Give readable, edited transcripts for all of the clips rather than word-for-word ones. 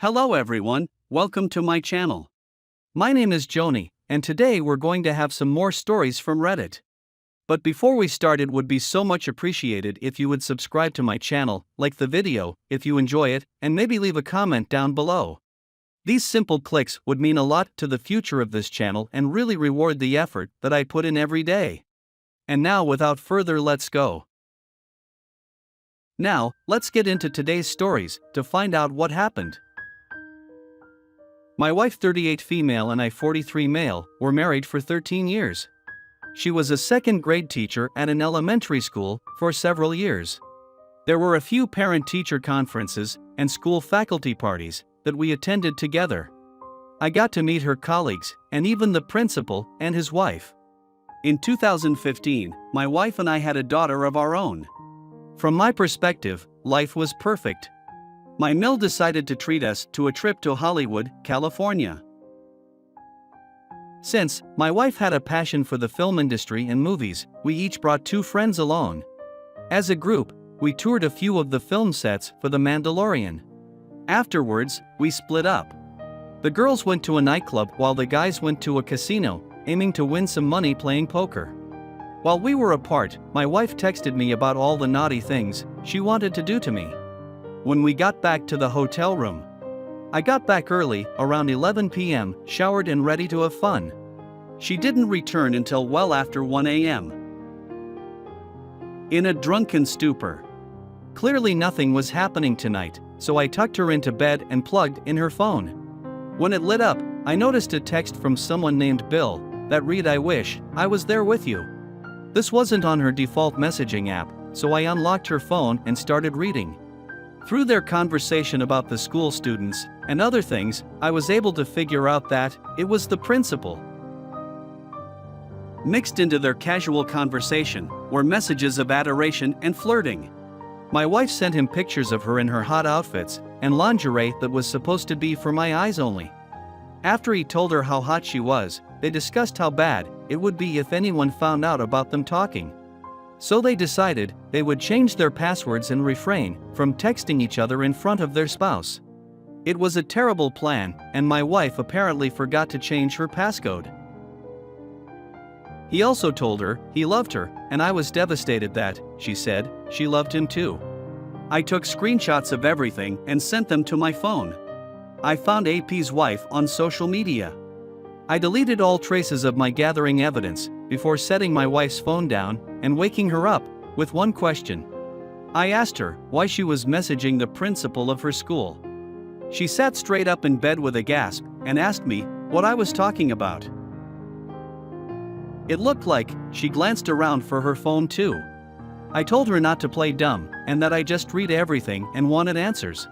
Hello everyone, welcome to my channel. My name is Xony, and today we're going to have some more stories from Reddit. But before we start, it would be so much appreciated if you would subscribe to my channel, like the video if you enjoy it, and maybe leave a comment down below. These simple clicks would mean a lot to the future of this channel and really reward the effort that I put in every day. And now without further, let's go. Now, let's get into today's stories to find out what happened. My wife, 38 female, and I, 43 male, were married for 13 years. She was a second grade teacher at an elementary school for several years. There were a few parent-teacher conferences and school faculty parties that we attended together. I got to meet her colleagues and even the principal and his wife. In 2015, my wife and I had a daughter of our own. From my perspective, life was perfect. My mill decided to treat us to a trip to Hollywood, California. Since my wife had a passion for the film industry and movies, we each brought 2 friends along. As a group, we toured a few of the film sets for The Mandalorian. Afterwards, we split up. The girls went to a nightclub while the guys went to a casino, aiming to win some money playing poker. While we were apart, my wife texted me about all the naughty things she wanted to do to me. When we got back to the hotel room, I got back early, around 11 p.m., showered and ready to have fun. She didn't return until well after 1 a.m. In a drunken stupor. Clearly nothing was happening tonight, so I tucked her into bed and plugged in her phone. When it lit up, I noticed a text from someone named Bill that read, "I wish I was there with you." This wasn't on her default messaging app, so I unlocked her phone and started reading. Through their conversation about the school students and other things, I was able to figure out that it was the principal. Mixed into their casual conversation were messages of adoration and flirting. My wife sent him pictures of her in her hot outfits and lingerie that was supposed to be for my eyes only. After he told her how hot she was, they discussed how bad it would be if anyone found out about them talking. So they decided they would change their passwords and refrain from texting each other in front of their spouse. It was a terrible plan, and my wife apparently forgot to change her passcode. He also told her he loved her, and I was devastated that, she said, she loved him too. I took screenshots of everything and sent them to my phone. I found AP's wife on social media. I deleted all traces of my gathering evidence before setting my wife's phone down and waking her up with one question. I asked her why she was messaging the principal of her school. She sat straight up in bed with a gasp and asked me what I was talking about. It looked like she glanced around for her phone too. I told her not to play dumb and that I just read everything and wanted answers.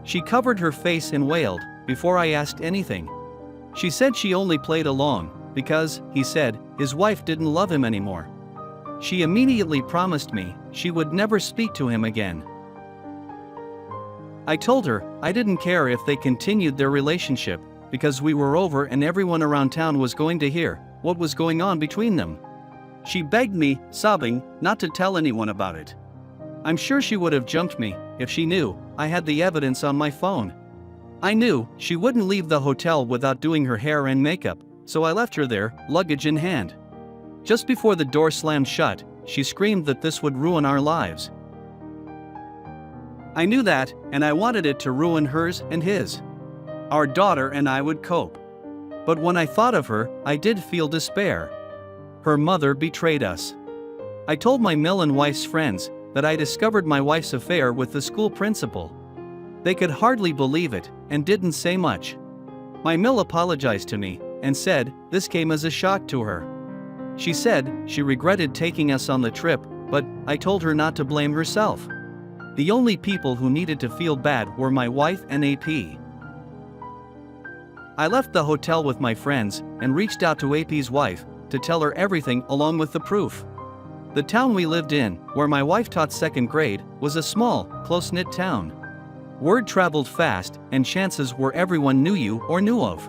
She covered her face and wailed before I asked anything. She said she only played along because, he said, his wife didn't love him anymore. She immediately promised me she would never speak to him again. I told her I didn't care if they continued their relationship because we were over and everyone around town was going to hear what was going on between them. She begged me, sobbing, not to tell anyone about it. I'm sure she would have jumped me if she knew I had the evidence on my phone. I knew she wouldn't leave the hotel without doing her hair and makeup, so I left her there, luggage in hand. Just before the door slammed shut, she screamed that this would ruin our lives. I knew that, and I wanted it to ruin hers and his. Our daughter and I would cope. But when I thought of her, I did feel despair. Her mother betrayed us. I told my mill and wife's friends that I discovered my wife's affair with the school principal. They could hardly believe it and didn't say much. My mill apologized to me and said this came as a shock to her. She said she regretted taking us on the trip, but I told her not to blame herself. The only people who needed to feel bad were my wife and AP. I left the hotel with my friends and reached out to AP's wife to tell her everything along with the proof. The town we lived in, where my wife taught second grade, was a small, close-knit town. Word traveled fast, and chances were everyone knew you or knew of.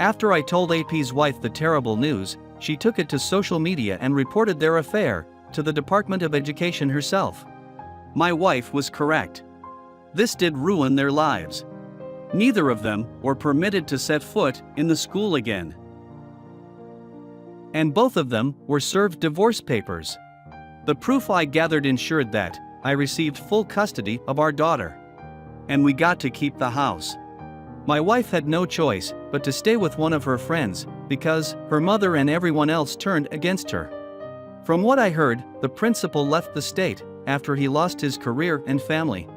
After I told AP's wife the terrible news, she took it to social media and reported their affair to the Department of Education herself. My wife was correct. This did ruin their lives. Neither of them were permitted to set foot in the school again. And both of them were served divorce papers. The proof I gathered ensured that I received full custody of our daughter. And we got to keep the house. My wife had no choice but to stay with one of her friends because her mother and everyone else turned against her. From what I heard, the principal left the state after he lost his career and family.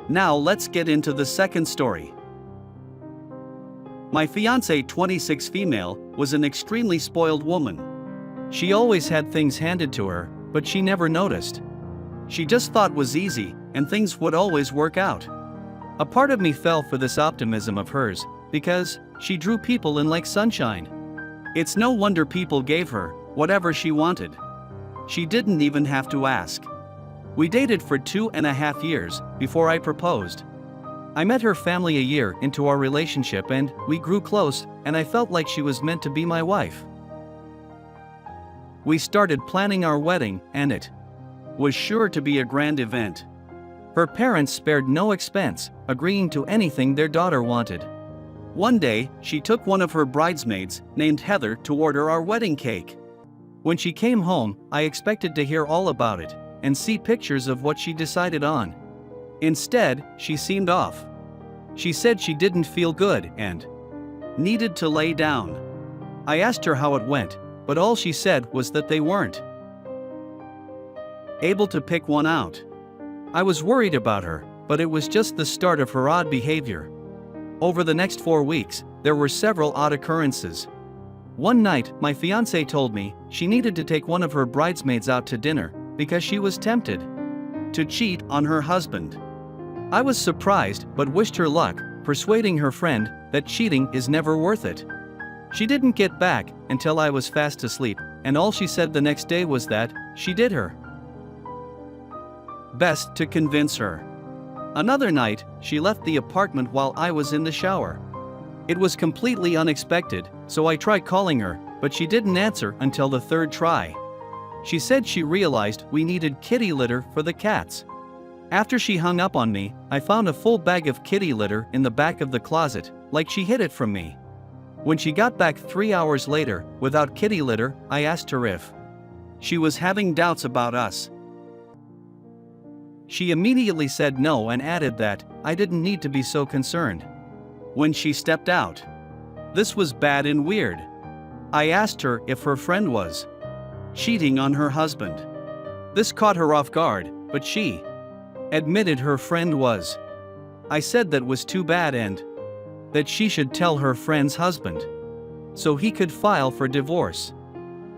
Now let's get into the second story. My fiancée, 26 female, was an extremely spoiled woman. She always had things handed to her, but she never noticed. She just thought was easy, and things would always work out. A part of me fell for this optimism of hers, because she drew people in like sunshine. It's no wonder people gave her whatever she wanted. She didn't even have to ask. We dated for 2.5 years before I proposed. I met her family a year into our relationship and we grew close, and I felt like she was meant to be my wife. We started planning our wedding, and it was sure to be a grand event. Her parents spared no expense, agreeing to anything their daughter wanted. One day, she took one of her bridesmaids, named Heather, to order our wedding cake. When she came home, I expected to hear all about it and see pictures of what she decided on. Instead, she seemed off. She said she didn't feel good and needed to lay down. I asked her how it went, but all she said was that they weren't able to pick one out. I was worried about her, but it was just the start of her odd behavior. Over the next 4 weeks, there were several odd occurrences. One night, my fiancée told me she needed to take one of her bridesmaids out to dinner because she was tempted to cheat on her husband. I was surprised but wished her luck, persuading her friend that cheating is never worth it. She didn't get back until I was fast asleep, and all she said the next day was that she did her best to convince her. Another night, she left the apartment while I was in the shower. It was completely unexpected, so I tried calling her, but she didn't answer until the third try. She said she realized we needed kitty litter for the cats. After she hung up on me, I found a full bag of kitty litter in the back of the closet, like she hid it from me. When she got back 3 hours later, without kitty litter, I asked her if she was having doubts about us. She immediately said no and added that I didn't need to be so concerned. When she stepped out, this was bad and weird. I asked her if her friend was cheating on her husband. This caught her off guard, but she admitted her friend was. I said that was too bad and that she should tell her friend's husband so he could file for divorce.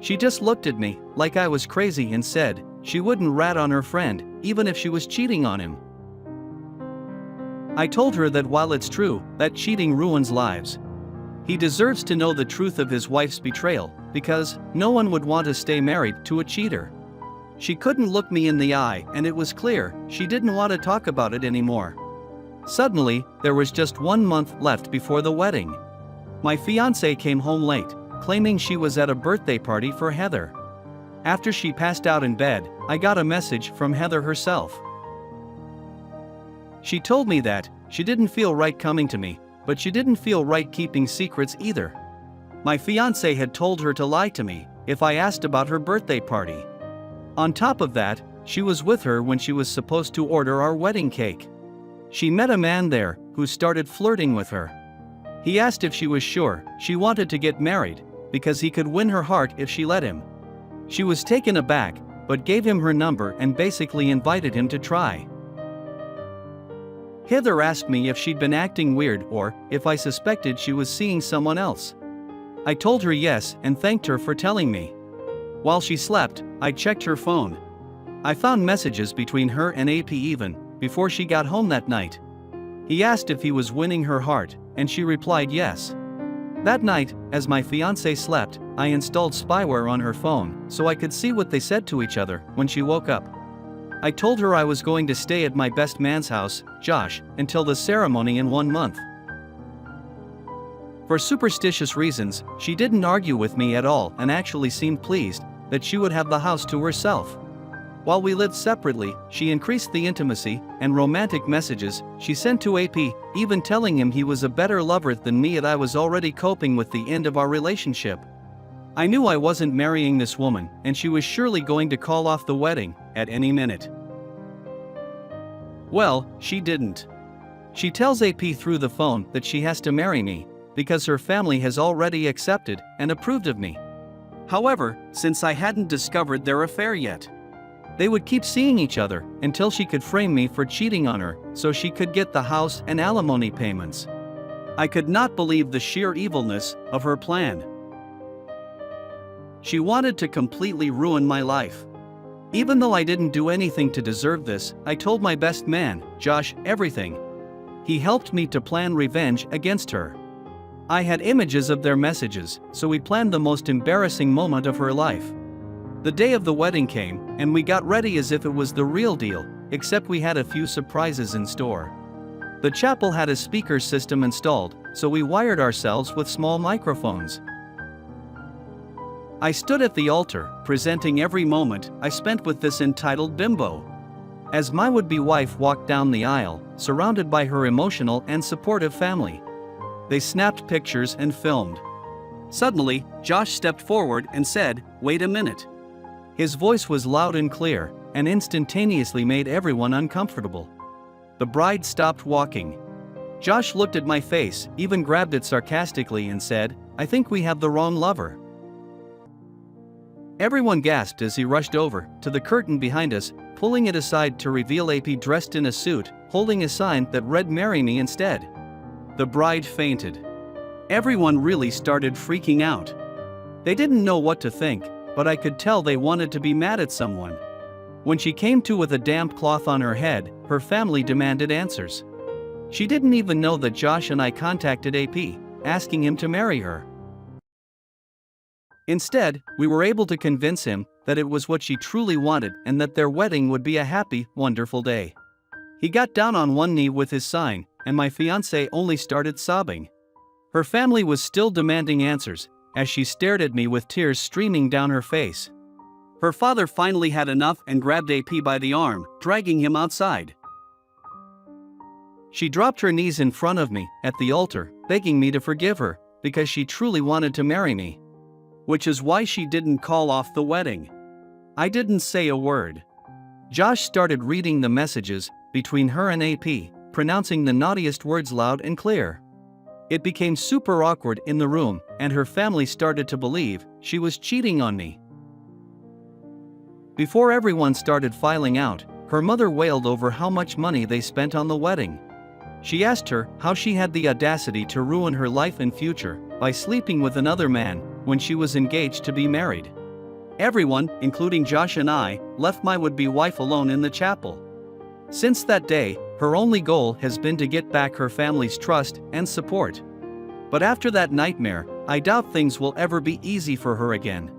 She just looked at me like I was crazy and said she wouldn't rat on her friend even if she was cheating on him. I told her that while it's true that cheating ruins lives, he deserves to know the truth of his wife's betrayal, because no one would want to stay married to a cheater. She couldn't look me in the eye, and it was clear she didn't want to talk about it anymore. Suddenly, there was just 1 month left before the wedding. My fiancée came home late, claiming she was at a birthday party for Heather. After she passed out in bed, I got a message from Heather herself. She told me that she didn't feel right coming to me, but she didn't feel right keeping secrets either. My fiancé had told her to lie to me if I asked about her birthday party. On top of that, she was with her when she was supposed to order our wedding cake. She met a man there who started flirting with her. He asked if she was sure she wanted to get married, because he could win her heart if she let him. She was taken aback, but gave him her number and basically invited him to try. Heather asked me if she'd been acting weird or if I suspected she was seeing someone else. I told her yes and thanked her for telling me. While she slept, I checked her phone. I found messages between her and AP even before she got home that night. He asked if he was winning her heart, and she replied yes. That night, as my fiancée slept, I installed spyware on her phone so I could see what they said to each other when she woke up. I told her I was going to stay at my best man's house, Josh, until the ceremony in 1 month. For superstitious reasons, she didn't argue with me at all and actually seemed pleased that she would have the house to herself. While we lived separately, she increased the intimacy and romantic messages she sent to AP, even telling him he was a better lover than me and I was already coping with the end of our relationship. I knew I wasn't marrying this woman, and she was surely going to call off the wedding at any minute. Well, she didn't. She tells AP through the phone that she has to marry me, because her family has already accepted and approved of me. However, since I hadn't discovered their affair yet, they would keep seeing each other until she could frame me for cheating on her so she could get the house and alimony payments. I could not believe the sheer evilness of her plan. She wanted to completely ruin my life. Even though I didn't do anything to deserve this, I told my best man, Josh, everything. He helped me to plan revenge against her. I had images of their messages, so we planned the most embarrassing moment of her life. The day of the wedding came, and we got ready as if it was the real deal, except we had a few surprises in store. The chapel had a speaker system installed, so we wired ourselves with small microphones. I stood at the altar, presenting every moment I spent with this entitled bimbo. As my would-be wife walked down the aisle, surrounded by her emotional and supportive family, they snapped pictures and filmed. Suddenly, Josh stepped forward and said, "Wait a minute." His voice was loud and clear, and instantaneously made everyone uncomfortable. The bride stopped walking. Josh looked at my face, even grabbed it sarcastically and said, "I think we have the wrong lover." Everyone gasped as he rushed over to the curtain behind us, pulling it aside to reveal AP dressed in a suit, holding a sign that read "Marry me" instead. The bride fainted. Everyone really started freaking out. They didn't know what to think, but I could tell they wanted to be mad at someone. When she came to with a damp cloth on her head, her family demanded answers. She didn't even know that Josh and I contacted AP, asking him to marry her. Instead, we were able to convince him that it was what she truly wanted and that their wedding would be a happy, wonderful day. He got down on one knee with his sign, and my fiancée only started sobbing. Her family was still demanding answers, as she stared at me with tears streaming down her face. Her father finally had enough and grabbed AP by the arm, dragging him outside. She dropped her knees in front of me at the altar, begging me to forgive her, because she truly wanted to marry me. Which is why she didn't call off the wedding. I didn't say a word. Josh started reading the messages between her and AP, pronouncing the naughtiest words loud and clear. It became super awkward in the room, and her family started to believe she was cheating on me. Before everyone started filing out, her mother wailed over how much money they spent on the wedding. She asked her how she had the audacity to ruin her life and future by sleeping with another man when she was engaged to be married. Everyone, including Josh and I, left my would-be wife alone in the chapel. Since that day, her only goal has been to get back her family's trust and support. But after that nightmare, I doubt things will ever be easy for her again.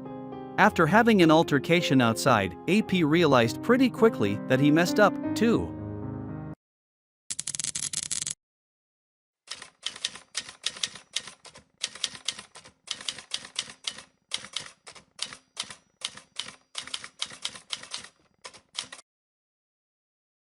After having an altercation outside, AP realized pretty quickly that he messed up, too.